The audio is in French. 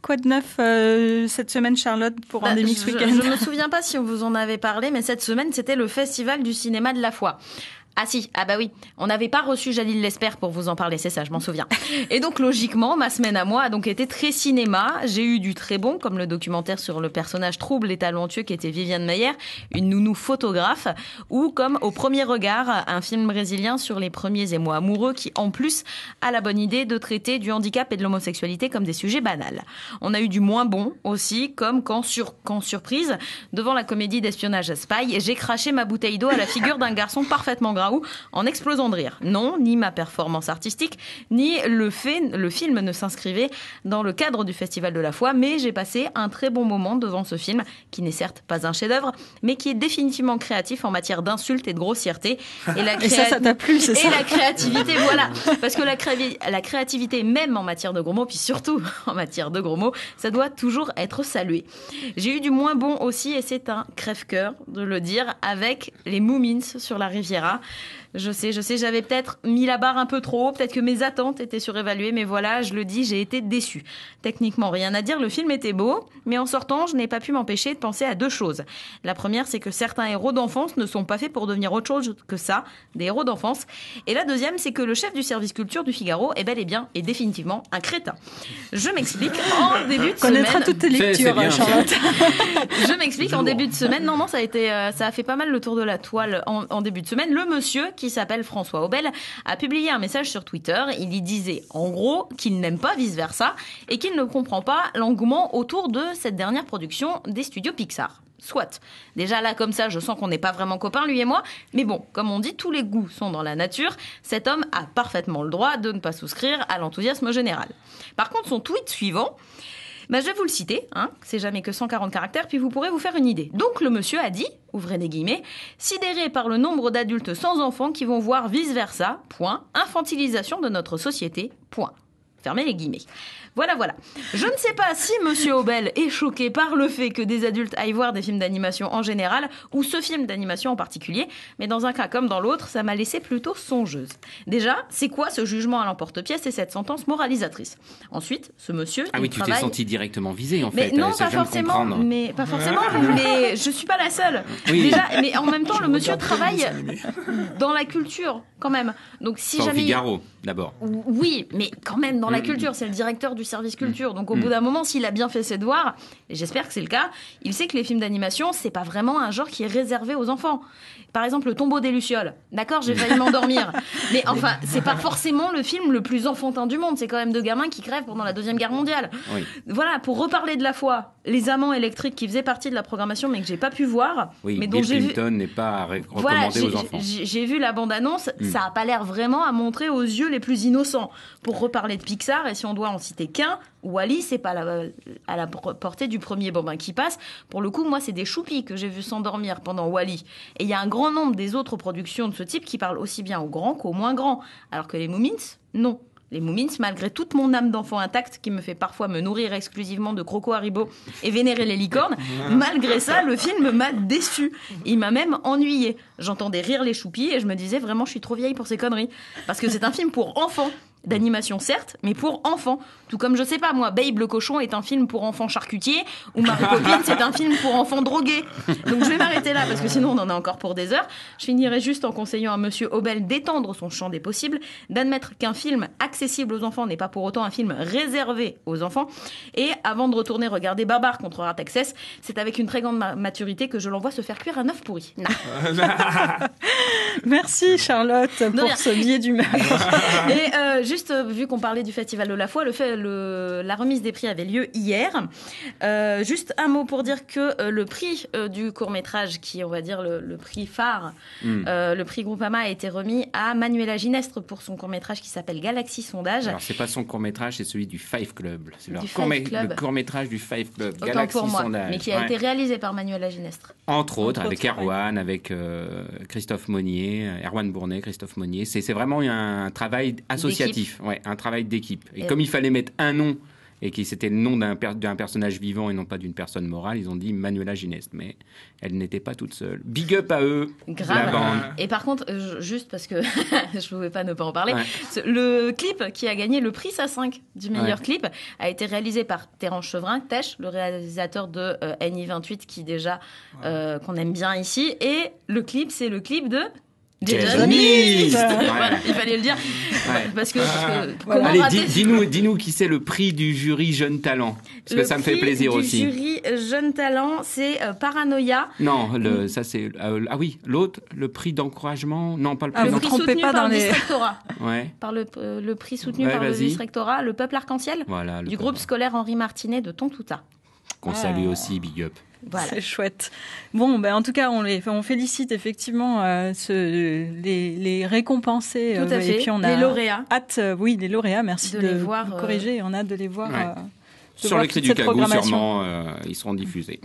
Quoi de neuf cette semaine, Charlotte, pour Endemix Weekend? Je ne me souviens pas si on vous en avait parlé, mais cette semaine, c'était le Festival du cinéma de la foi. Ah si, ah bah oui, on n'avait pas reçu Jalil Lesper pour vous en parler, c'est ça, je m'en souviens. Et donc logiquement, ma semaine à moi a donc été très cinéma. J'ai eu du très bon, comme le documentaire sur le personnage trouble et talentueux qui était Viviane Mayer, une nounou photographe, ou comme Au premier regard, un film brésilien sur les premiers émois amoureux qui en plus a la bonne idée de traiter du handicap et de l'homosexualité comme des sujets banals. On a eu du moins bon aussi, comme quand surprise, devant la comédie d'espionnage Spy, j'ai craché ma bouteille d'eau à la figure d'un garçon parfaitement grave en explosant de rire. Non, ni ma performance artistique, ni le film ne s'inscrivait dans le cadre du Festival de la foi, mais j'ai passé un très bon moment devant ce film, qui n'est certes pas un chef-d'œuvre, mais qui est définitivement créatif en matière d'insultes et de grossièreté. Et ça t'a plu, c'est ça? Et la créativité, voilà. Parce que la créativité, même en matière de gros mots, puis surtout en matière de gros mots, ça doit toujours être salué. J'ai eu du moins bon aussi, et c'est un crève-cœur de le dire, avec les Moomins sur la Riviera. Je sais, j'avais peut-être mis la barre un peu trop haut, peut-être que mes attentes étaient surévaluées, mais voilà, je le dis, j'ai été déçue. Techniquement, rien à dire, le film était beau, mais en sortant, je n'ai pas pu m'empêcher de penser à deux choses. La première, c'est que certains héros d'enfance ne sont pas faits pour devenir autre chose que ça, des héros d'enfance. Et la deuxième, c'est que le chef du service culture du Figaro est bel et bien, et définitivement, un crétin. Je m'explique en début de semaine. Connaîtra toutes tes lectures, bien, Charlotte. Je m'explique en début de semaine. Non, ça a fait pas mal le tour de la toile en début de semaine. Le monsieur qui s'appelle François Aubel a publié un message sur Twitter. Il y disait en gros qu'il n'aime pas Vice Versa et qu'il ne comprend pas l'engouement autour de cette dernière production des studios Pixar. Soit. Déjà là, comme ça, je sens qu'on n'est pas vraiment copains, lui et moi. Mais bon, comme on dit, tous les goûts sont dans la nature. Cet homme a parfaitement le droit de ne pas souscrire à l'enthousiasme général. Par contre, son tweet suivant... je vais vous le citer, c'est jamais que 140 caractères, puis vous pourrez vous faire une idée. Donc le monsieur a dit, ouvrez des guillemets, sidéré par le nombre d'adultes sans enfants qui vont voir vice versa, point, infantilisation de notre société, point. Fermez les guillemets. Voilà. Je ne sais pas si Monsieur Aubel est choqué par le fait que des adultes aillent voir des films d'animation en général, ou ce film d'animation en particulier, mais dans un cas comme dans l'autre, ça m'a laissé plutôt songeuse. Déjà, c'est quoi ce jugement à l'emporte-pièce et cette sentence moralisatrice? Ensuite, ce monsieur... Ah oui, tu t'es senti directement visé, en fait. Non, pas forcément, mais je suis pas la seule. Oui. Déjà, mais en même temps, le monsieur travaille dans la culture, quand même. Donc, si jamais... Au Figaro, d'abord. Oui, mais quand même dans la culture, c'est le directeur du service culture. Donc au bout d'un moment, s'il a bien fait ses devoirs, et j'espère que c'est le cas, il sait que les films d'animation, c'est pas vraiment un genre qui est réservé aux enfants. Par exemple, Le Tombeau des Lucioles. D'accord, j'ai failli m'endormir. Mais enfin, c'est pas forcément le film le plus enfantin du monde. C'est quand même deux gamins qui crèvent pendant la Deuxième Guerre mondiale. Oui. Voilà, pour reparler de la foi, Les Amants électriques qui faisaient partie de la programmation, mais que j'ai pas pu voir. Oui, mais dont Bill Clinton n'est pas recommandé aux enfants. J'ai vu la bande-annonce, ça a pas l'air vraiment à montrer aux yeux les plus innocents. Pour reparler de Pixar, et si on doit en citer qu'un, Wall-E, c'est pas à la portée du premier bambin qui passe. Pour le coup, moi, c'est des choupis que j'ai vu s'endormir pendant Wall-E. Et il y a un grand nombre des autres productions de ce type qui parlent aussi bien aux grands qu'aux moins grands. Alors que les Moomins, non. Les Moomins, malgré toute mon âme d'enfant intacte qui me fait parfois me nourrir exclusivement de Croco Haribo et vénérer les licornes, malgré ça, le film m'a déçu. Il m'a même ennuyé. J'entendais rire les choupis et je me disais vraiment, je suis trop vieille pour ces conneries. Parce que c'est un film pour enfants. D'animation certes, mais pour enfants. Tout comme, je sais pas moi, Babe le cochon est un film pour enfants charcutiers, ou Mary Poppins c'est un film pour enfants drogués. Donc je vais m'arrêter là, parce que sinon on en a encore pour des heures. Je finirai juste en conseillant à Monsieur Aubel d'étendre son champ des possibles, d'admettre qu'un film accessible aux enfants n'est pas pour autant un film réservé aux enfants. Et avant de retourner regarder Barbare contre Rat Access, c'est avec une très grande maturité que je l'envoie se faire cuire un œuf pourri. Merci Charlotte pour ce billet d'humeur. Et juste, vu qu'on parlait du Festival de la foi, la remise des prix avait lieu hier. Juste un mot pour dire que le prix du court-métrage, qui est, on va dire, le prix phare, le prix Groupama, a été remis à Manuela Ginestre pour son court-métrage qui s'appelle Galaxy Sondage. Alors, c'est pas son court-métrage, c'est celui du Five Club. C'est le court-métrage du Five Club, autant Galaxy pour moi, Sondage. mais qui a été réalisé par Manuela Ginestre. Entre autres, avec Erwan, avec Christophe Monnier, Erwan Bournet, Christophe Monnier. C'est vraiment un travail associatif, un travail d'équipe. Et comme il fallait mettre un nom et qui c'était le nom d'un personnage vivant et non pas d'une personne morale, ils ont dit Manuela Gineste, mais elle n'était pas toute seule. Big up à eux, grave. La bande. Et par contre, juste parce que je pouvais pas ne pas en parler, le clip qui a gagné le prix SA5 du meilleur clip a été réalisé par Terence Chevrin, Tesh, le réalisateur de NI28 qui déjà qu'on aime bien ici, et le clip c'est le clip de Jason East. Voilà, il fallait le dire. Parce que comment allez, rater dis-nous qui c'est le prix du jury Jeune Talent. Parce que ça me fait plaisir aussi. Le prix du jury Jeune Talent, c'est Paranoia. Non, ça c'est... l'autre, le prix d'encouragement. Non, pas le prix le prix d'encouragement. soutenu par le vice-rectorat. Ouais. Par le prix soutenu par le vice-rectorat, le Peuple Arc-en-Ciel, du groupe scolaire Henri Martinet de Tontouta. Qu'on salue aussi, big up. Voilà. C'est chouette. Bon, en tout cas, on félicite effectivement les récompensés. Tout à fait. Et puis on a les lauréats. Hâte, les lauréats. Merci de les voir, corriger. On a hâte de les voir. Sur les clés du Cagou, sûrement, ils seront diffusés.